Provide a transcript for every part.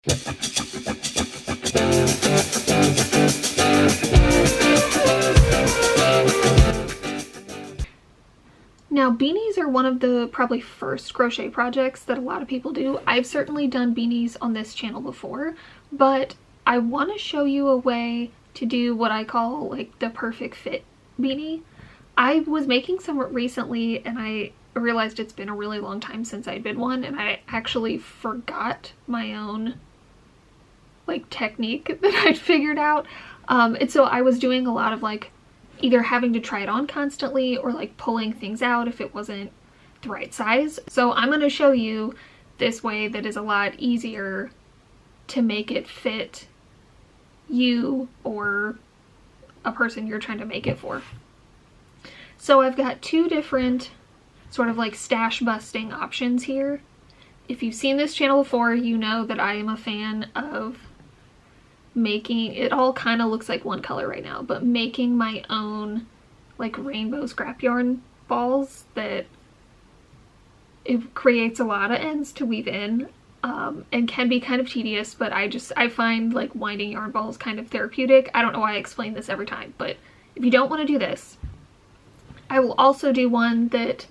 Now, beanies are one of the probably first crochet projects that a lot of people do. I've certainly done beanies on this channel before, but I want to show you a way to do what I call like the perfect fit beanie. I was making some recently and I realized it's been a really long time since I did one, and I actually forgot my own like technique that I'd figured out. And so I was doing a lot of like either having to try it on constantly or like pulling things out if it wasn't the right size. So I'm going to show you this way that is a lot easier to make it fit you or a person you're trying to make it for. So I've got two different sort of like stash busting options here. If you've seen this channel before, you know that I am a fan of making, it all kind of looks like one color right now, but making my own like rainbow scrap yarn balls that it creates a lot of ends to weave in, and can be kind of tedious, but I find like winding yarn balls kind of therapeutic. I don't know why I explain this every time, but if you don't want to do this, I will also do one that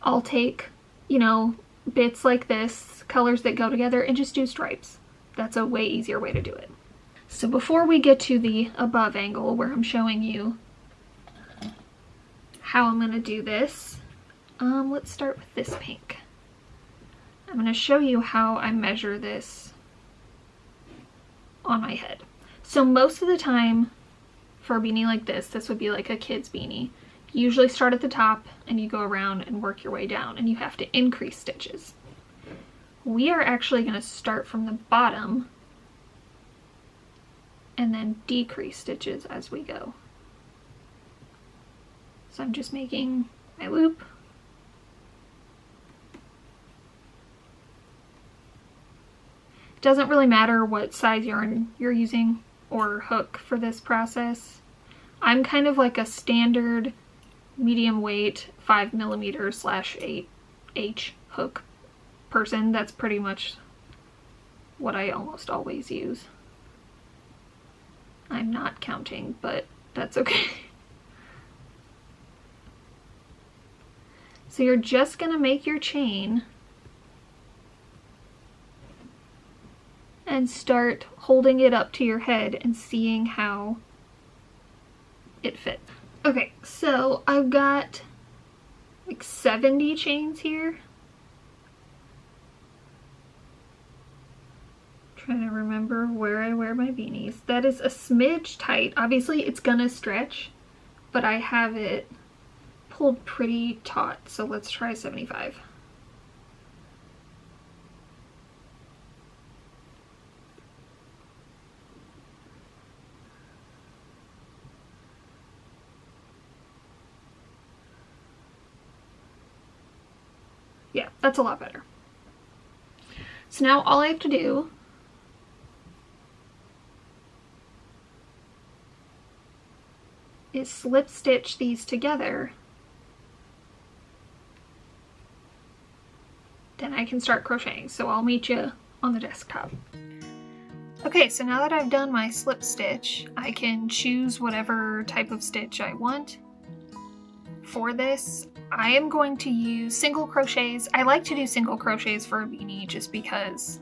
I'll take, you know, bits like this, colors that go together, and just do stripes. That's a way easier way to do it. So before we get to the above angle where I'm showing you how I'm going to do this, let's start with this pink. I'm going to show you how I measure this on my head. So most of the time for a beanie like this would be like a kid's beanie. You usually start at the top and you go around and work your way down, and you have to increase stitches. We are actually going to start from the bottom and then decrease stitches as we go. So I'm just making my loop. It doesn't really matter what size yarn you're using or hook for this process. I'm kind of like a standard medium weight 5mm/8H hook person. That's pretty much what I almost always use. I'm not counting, but that's okay. So you're just gonna make your chain and start holding it up to your head and seeing how it fits. Okay, so I've got like 70 chains here. Trying to remember where I wear my beanies. That is a smidge tight. Obviously it's gonna stretch, but I have it pulled pretty taut, so let's try 75. Yeah, that's a lot better. So now all I have to do is slip stitch these together. Then I can start crocheting. So I'll meet you on the desktop. Okay, so now that I've done my slip stitch, I can choose whatever type of stitch I want. For this, I am going to use single crochets. I like to do single crochets for a beanie just because,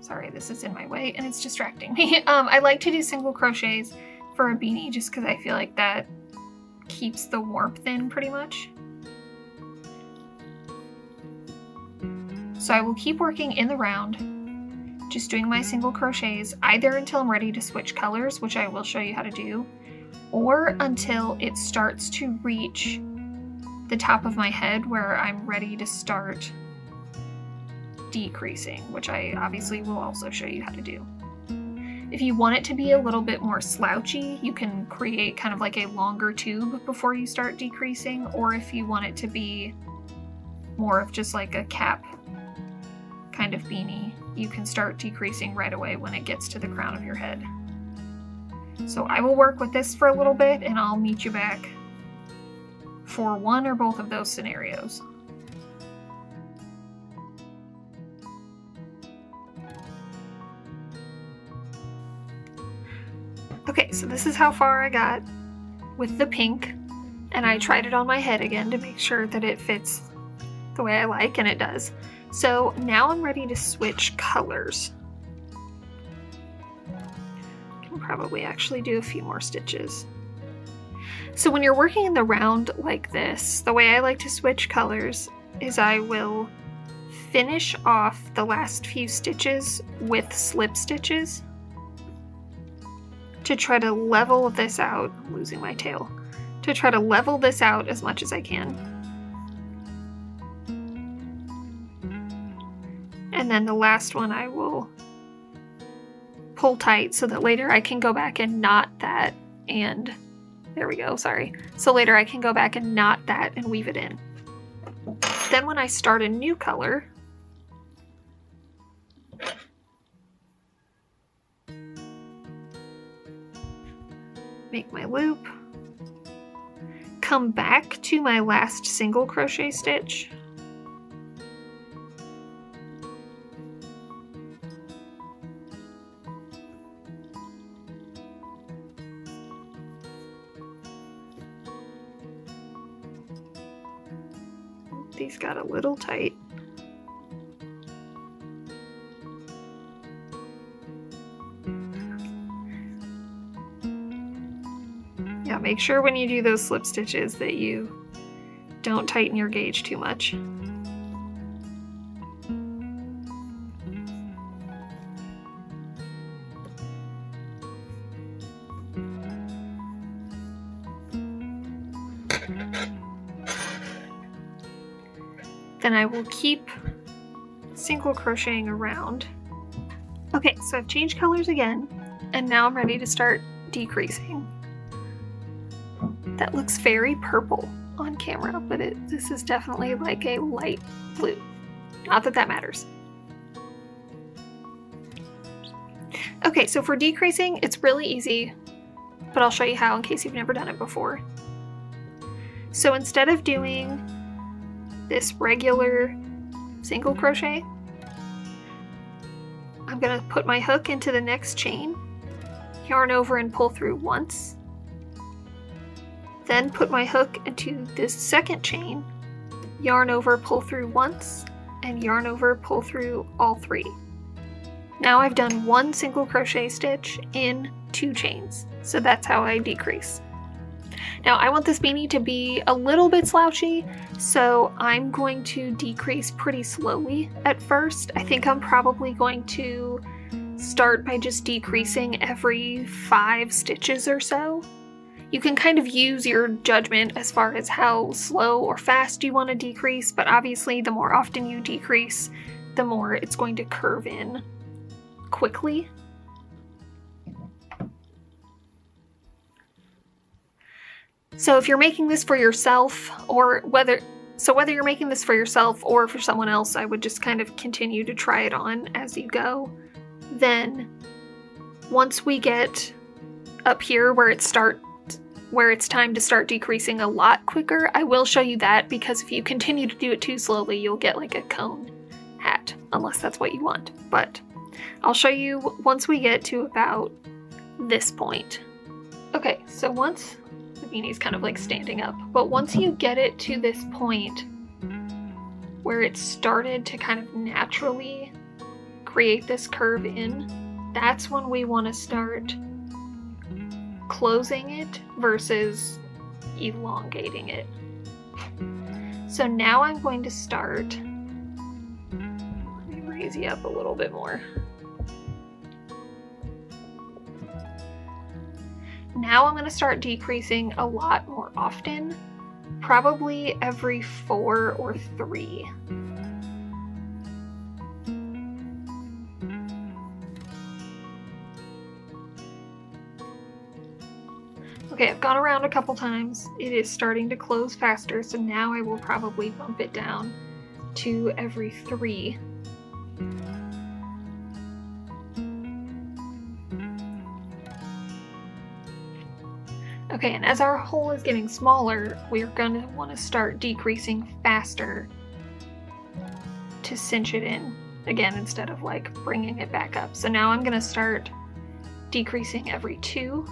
sorry, this is in my way and it's distracting me. I like to do single crochets for a beanie just because I feel like that keeps the warmth in pretty much. So I will keep working in the round, just doing my single crochets either until I'm ready to switch colors, which I will show you how to do, or until it starts to reach the top of my head where I'm ready to start decreasing, which I obviously will also show you how to do. If you want it to be a little bit more slouchy, you can create kind of like a longer tube before you start decreasing, or if you want it to be more of just like a cap kind of beanie, you can start decreasing right away when it gets to the crown of your head. So I will work with this for a little bit and I'll meet you back for one or both of those scenarios. Okay, so this is how far I got with the pink, and I tried it on my head again to make sure that it fits the way I like, and it does. So now I'm ready to switch colors. I can probably actually do a few more stitches. So when you're working in the round like this, the way I like to switch colors is I will finish off the last few stitches with slip stitches to try to level this out. I'm losing my tail. To try to level this out as much as I can. And then the last one I will pull tight so that later I can go back and knot that, and there we go, sorry. So later I can go back and knot that and weave it in. Then when I start a new color, make my loop, come back to my last single crochet stitch, these got a little tight. Yeah, make sure when you do those slip stitches that you don't tighten your gauge too much. Then I will keep single crocheting around. Okay, so I've changed colors again, and now I'm ready to start decreasing. That looks very purple on camera, but this is definitely like a light blue. Not that that matters. Okay, so for decreasing, it's really easy, but I'll show you how in case you've never done it before. So instead of doing this regular single crochet, I'm gonna put my hook into the next chain, yarn over and pull through once, then put my hook into this second chain, yarn over, pull through once, and yarn over, pull through all three. Now I've done one single crochet stitch in 2 chains, so that's how I decrease. Now I want this beanie to be a little bit slouchy, so I'm going to decrease pretty slowly at first. I think I'm probably going to start by just decreasing every 5 stitches or so. You can kind of use your judgment as far as how slow or fast you want to decrease, but obviously the more often you decrease, the more it's going to curve in quickly. So if you're making this for yourself, or whether you're making this for yourself or for someone else, I would just kind of continue to try it on as you go. Then once we get up here where it's time to start decreasing a lot quicker, I will show you that, because if you continue to do it too slowly, you'll get like a cone hat, unless that's what you want. But I'll show you once we get to about this point. Okay, so once the beanie's kind of like standing up, but once you get it to this point where it started to kind of naturally create this curve in, that's when we want to start closing it versus elongating it. So now I'm going to start, let me raise you up a little bit more. Now I'm going to start decreasing a lot more often, probably every 4 or 3. Okay, I've gone around a couple times. It is starting to close faster, so now I will probably bump it down to every 3. Okay, and as our hole is getting smaller, we're going to want to start decreasing faster to cinch it in again instead of like bringing it back up. So now I'm going to start decreasing every 2.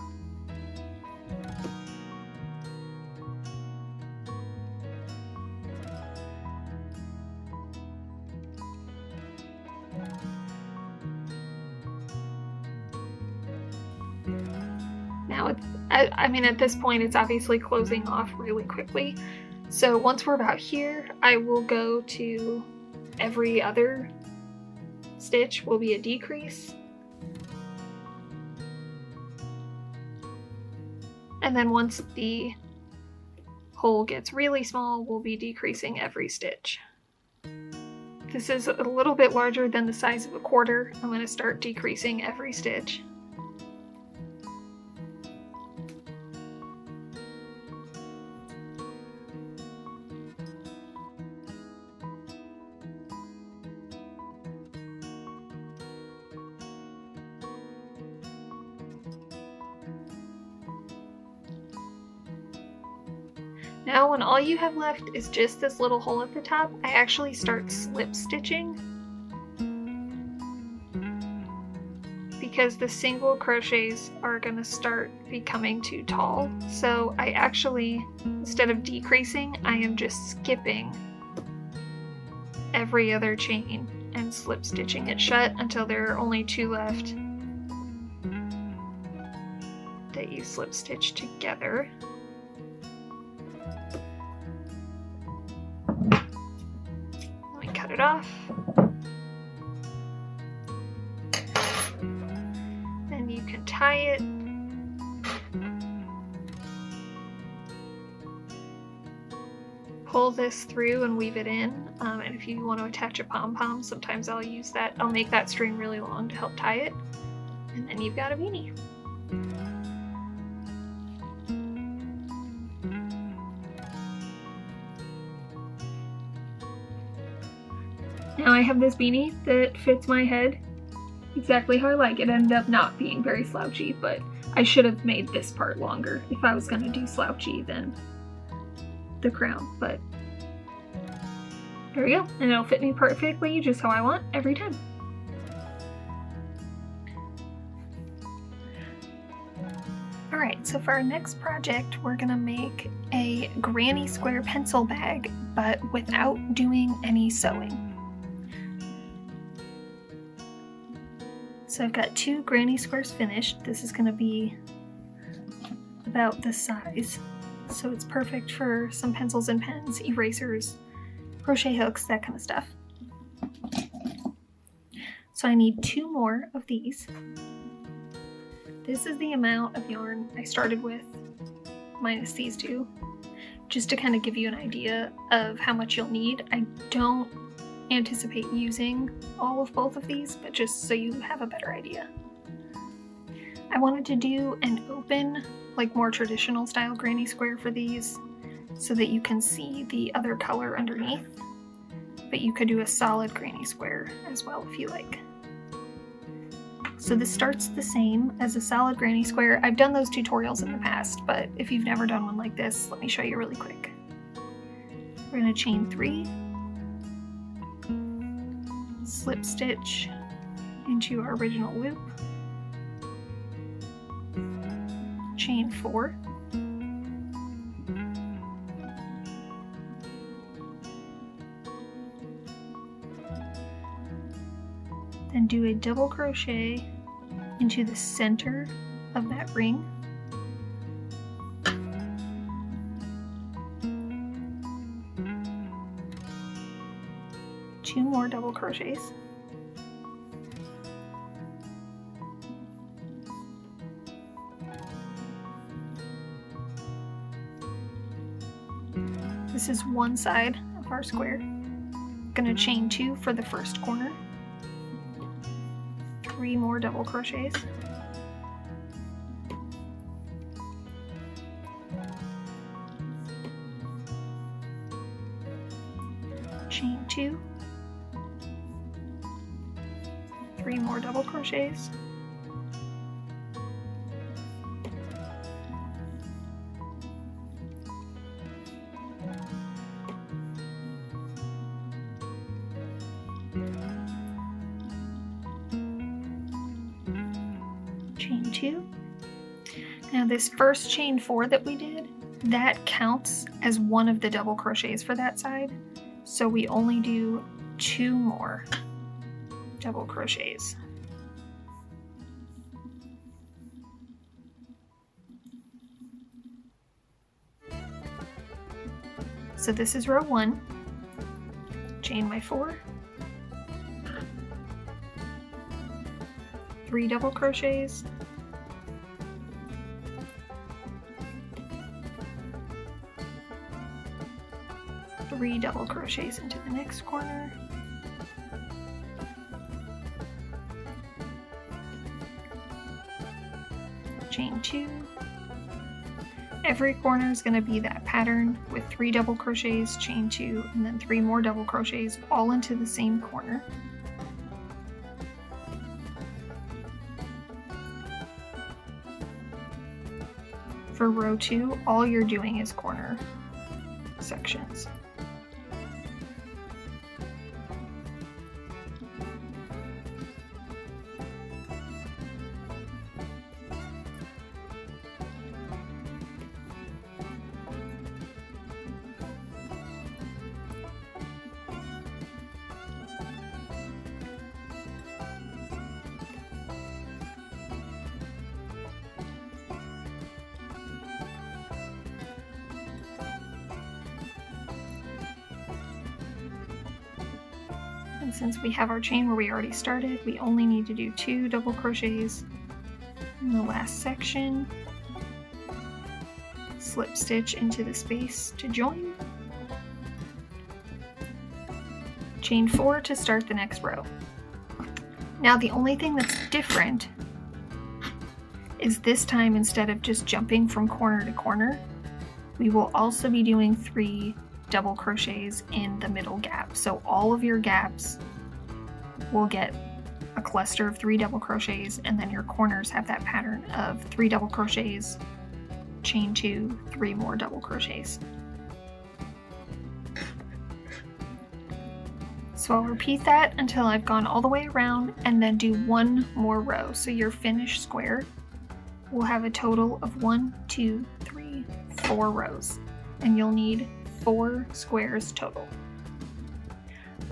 Now, I mean, at this point, it's obviously closing off really quickly. So once we're about here, I will go to every other stitch will be a decrease. And then once the hole gets really small, we'll be decreasing every stitch. This is a little bit larger than the size of a quarter. I'm going to start decreasing every stitch. Now when all you have left is just this little hole at the top, I actually start slip stitching because the single crochets are going to start becoming too tall. So I actually, instead of decreasing, I am just skipping every other chain and slip stitching it shut until there are only 2 left that you slip stitch together. Cut it off. Then you can tie it. Pull this through and weave it in. And if you want to attach a pom-pom, sometimes I'll use that. I'll make that string really long to help tie it. And then you've got a beanie. Now I have this beanie that fits my head exactly how I like it. It ended up not being very slouchy, but I should have made this part longer if I was going to do slouchy than the crown, but there we go. And it'll fit me perfectly just how I want every time. Alright, so for our next project, we're going to make a granny square pencil bag, but without doing any sewing. So I've got 2 granny squares finished. This is going to be about this size. So it's perfect for some pencils and pens, erasers, crochet hooks, that kind of stuff. So I need 2 more of these. This is the amount of yarn I started with, minus these 2, just to kind of give you an idea of how much you'll need. I don't anticipate using all of both of these, but just so you have a better idea. I wanted to do an open, like more traditional style granny square for these so that you can see the other color underneath, but you could do a solid granny square as well if you like. So this starts the same as a solid granny square. I've done those tutorials in the past, but if you've never done one like this, let me show you really quick. We're going to chain 3, slip stitch into our original loop, chain 4, then do a double crochet into the center of that ring, two more double crochets, this is one side of our square. I'm going to chain 2 for the first corner, 3 more double crochets, chain 2, 3 more double crochets, chain 2. Now this first chain 4 that we did, that counts as one of the double crochets for that side, so we only do 2 more. double crochets. So this is row 1, chain my 4, 3 double crochets, three double crochets into the next corner, chain 2. Every corner is going to be that pattern with 3 double crochets, chain 2, and then 3 more double crochets all into the same corner. For row 2, all you're doing is corner sections. And since we have our chain where we already started, we only need to do 2 double crochets in the last section, slip stitch into the space to join, chain 4 to start the next row. Now the only thing that's different is this time, instead of just jumping from corner to corner, we will also be doing 3 double crochets in the middle gap. So all of your gaps will get a cluster of 3 double crochets, and then your corners have that pattern of 3 double crochets, chain 2, 3 more double crochets. So I'll repeat that until I've gone all the way around, and then do 1 more row. So your finished square will have a total of 1, 2, 3, 4 rows, and you'll need 4 squares total.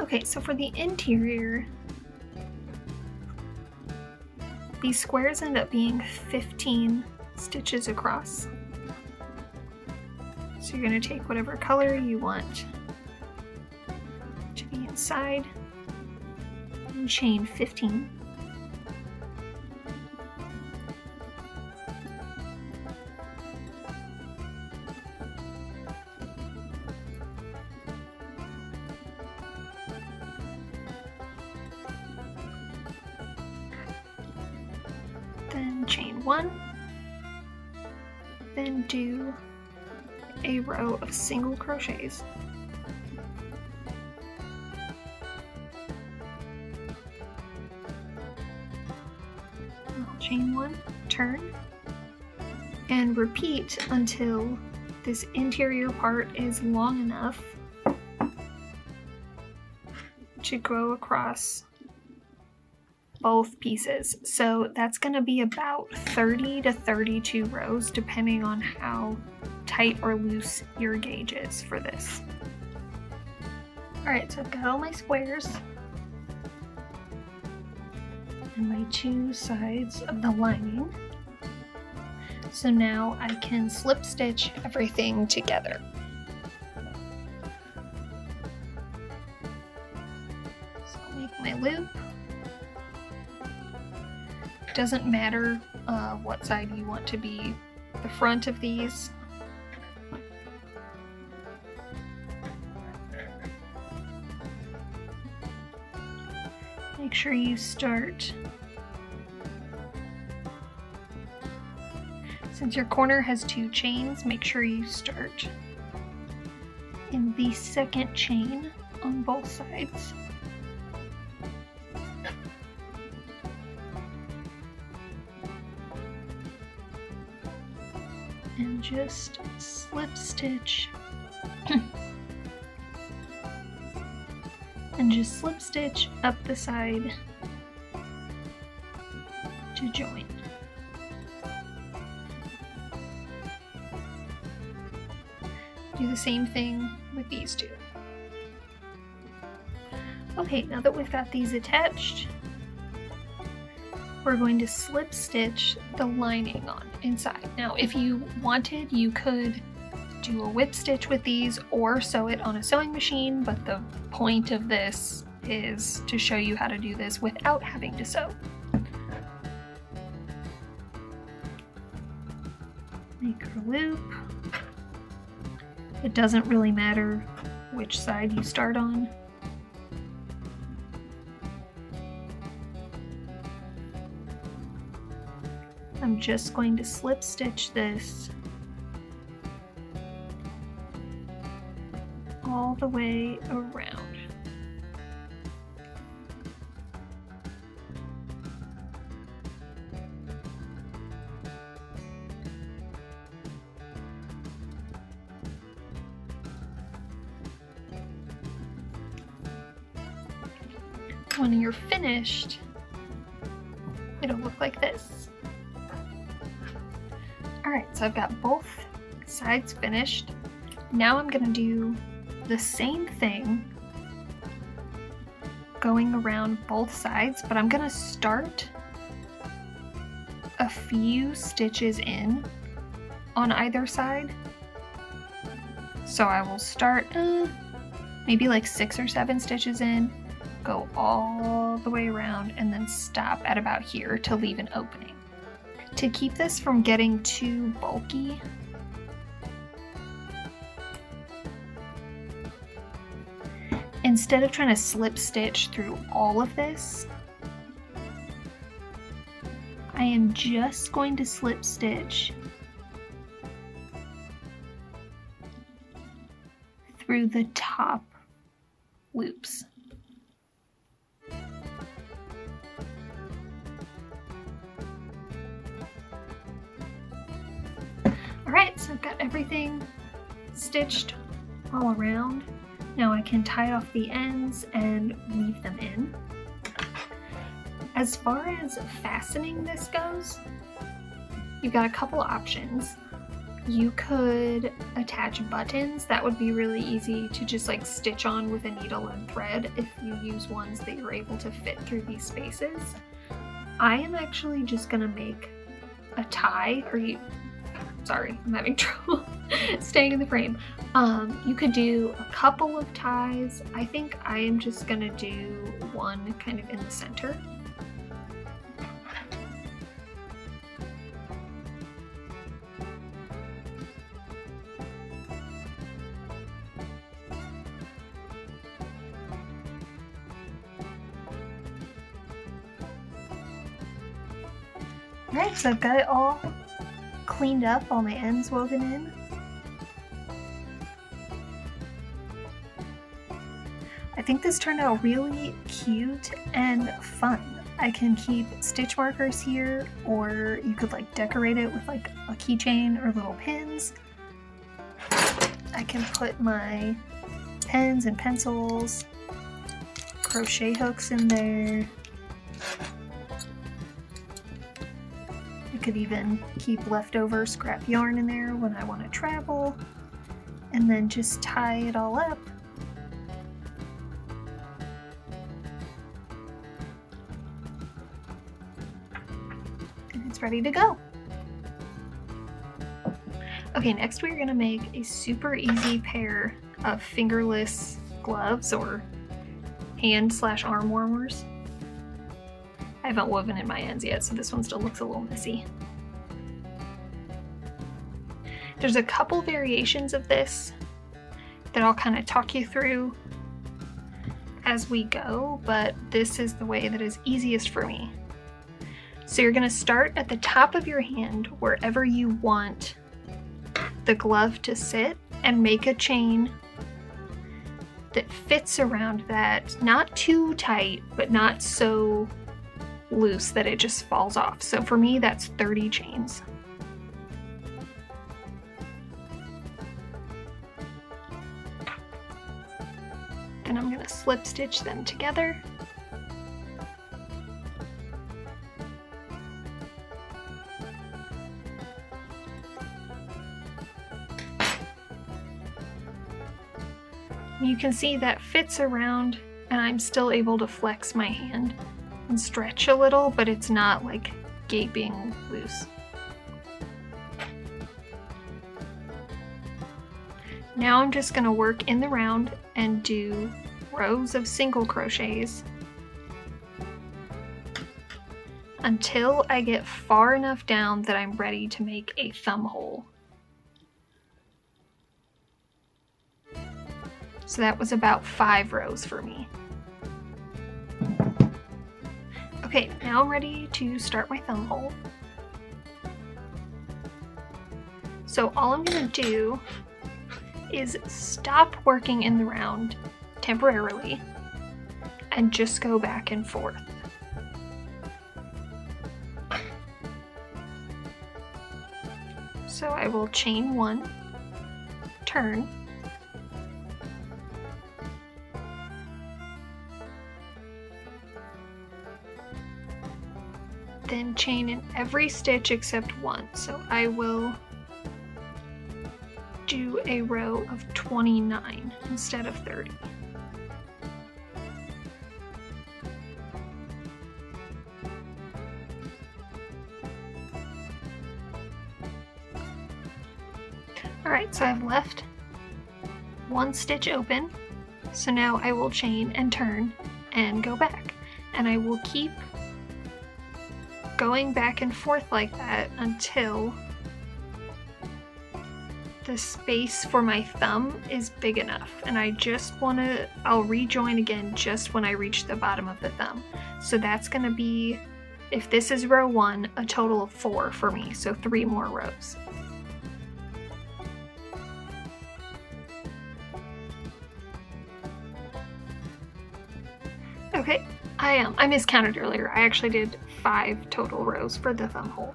Okay, so for the interior, these squares end up being 15 stitches across. So you're going to take whatever color you want to be inside and chain 15. Then chain 1, then do a row of single crochets. I'll chain 1, turn, and repeat until this interior part is long enough to go across both pieces. So that's going to be about 30 to 32 rows depending on how tight or loose your gauge is for this. Alright, so I've got all my squares and my 2 sides of the lining. So now I can slip stitch everything together. So I'll make my loop. Doesn't matter what side you want to be the front of these. Make sure you start, since your corner has 2 chains, make sure you start in the second chain on both sides. And just slip stitch and just slip stitch up the side to join. Do the same thing with these 2. Okay, now that we've got these attached, we're going to slip stitch the lining on inside. Now, if you wanted, you could do a whip stitch with these or sew it on a sewing machine, but the point of this is to show you how to do this without having to sew. Make your loop. It doesn't really matter which side you start on. I'm just going to slip stitch this all the way around. When you're finished, it'll look like this. Alright, so I've got both sides finished. Now I'm going to do the same thing going around both sides, but I'm going to start a few stitches in on either side. So I will start maybe like 6 or 7 stitches in, go all the way around, and then stop at about here to leave an opening. To keep this from getting too bulky, instead of trying to slip stitch through all of this, I am just going to slip stitch through the top loops. Alright, so I've got everything stitched all around. Now I can tie off the ends and weave them in. As far as fastening this goes, you've got a couple options. You could attach buttons. That would be really easy to just like stitch on with a needle and thread if you use ones that you're able to fit through these spaces. I am actually just gonna make a tie, sorry, I'm having trouble staying in the frame. You could do a couple of ties. I think I am just gonna do one kind of in the center. Alright, so I've got it all cleaned up, all my ends woven in. I think this turned out really cute and fun. I can keep stitch markers here, or you could like decorate it with like a keychain or little pins. I can put my pens and pencils, crochet hooks in there. I could even keep leftover scrap yarn in there when I want to travel, and then just tie it all up. And it's ready to go. Okay, next we're going to make a super easy pair of fingerless gloves or hand/arm warmers. I haven't woven in my ends yet, so this one still looks a little messy. There's a couple variations of this that I'll kind of talk you through as we go, but this is the way that is easiest for me. So you're going to start at the top of your hand wherever you want the glove to sit and make a chain that fits around that, not too tight, but not so loose that it just falls off. So for me, that's 30 chains. And I'm going to slip stitch them together. You can see that fits around, and I'm still able to flex my hand and stretch a little, but it's not like gaping loose. Now I'm just gonna work in the round and do rows of single crochets until I get far enough down that I'm ready to make a thumb hole. So that was about 5 rows for me. Okay, now I'm ready to start my thumb hole. So all I'm gonna do is stop working in the round temporarily and just go back and forth. So I will chain 1, turn, then chain in every stitch except one. So I will do a row of 29 instead of 30. Alright, so I've left 1 stitch open, so now I will chain and turn and go back, and I will keep going back and forth like that until the space for my thumb is big enough, and I'll rejoin again just when I reach the bottom of the thumb. So that's gonna be, if this is row 1, a total of 4 for me, so 3 more rows. Okay, I miscounted earlier. I actually did 5 total rows for the thumb hole.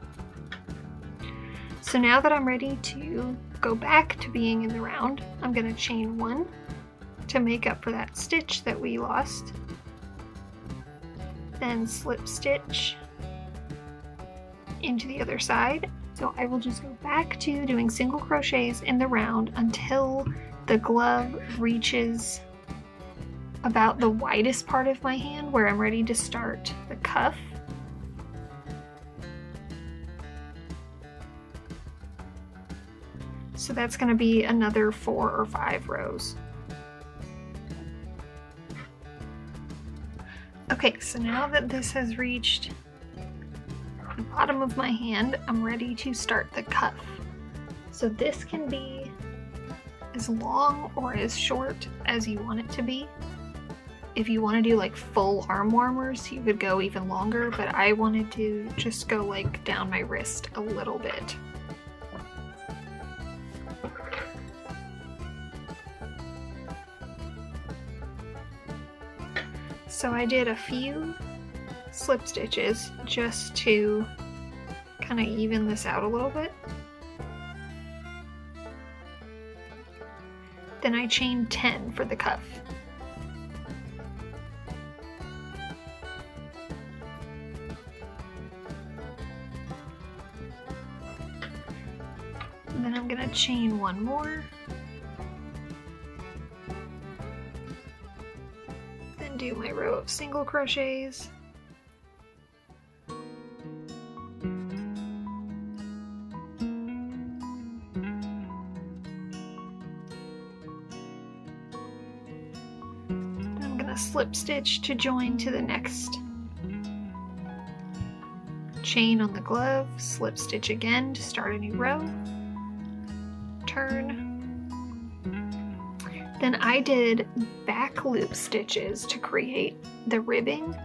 So now that I'm ready to go back to being in the round, I'm going to chain 1 to make up for that stitch that we lost, then slip stitch into the other side. So I will just go back to doing single crochets in the round until the glove reaches about the widest part of my hand where I'm ready to start the cuff. So that's going to be another 4 or 5 rows. Okay, so now that this has reached the bottom of my hand, I'm ready to start the cuff. So this can be as long or as short as you want it to be. If you want to do like full arm warmers, you could go even longer, but I wanted to just go like down my wrist a little bit. So I did a few slip stitches just to kind of even this out a little bit. Then I chained 10 for the cuff. And then I'm gonna chain 1 more. Then do my row of single crochets. Then I'm gonna slip stitch to join to the next. Chain on the glove, slip stitch again to start a new row. Turn. Then I did back loop stitches to create the ribbing.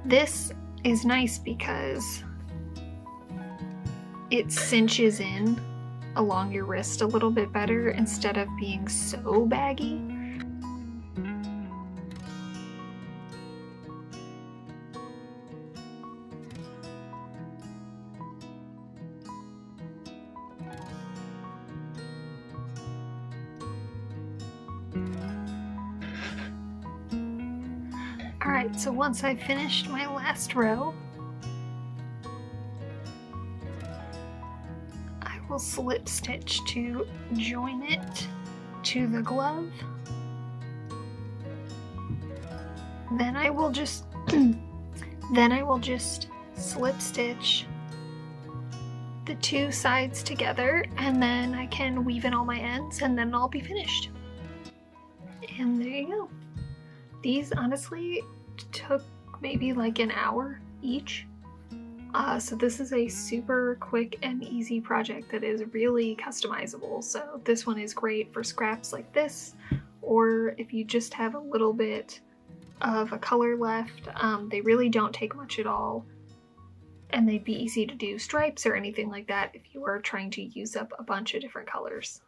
This is nice because it cinches in along your wrist a little bit better instead of being so baggy. Alright, so once I've finished my last row, I will slip stitch to join it to the glove. Then I will just Then I will just slip stitch the two sides together, and then I can weave in all my ends, and then I'll be finished. And there you go. These honestly took maybe like an hour each. So this is a super quick and easy project that is really customizable. So this one is great for scraps like this, or if you just have a little bit of a color left. They really don't take much at all, and they'd be easy to do stripes or anything like that if you are trying to use up a bunch of different colors.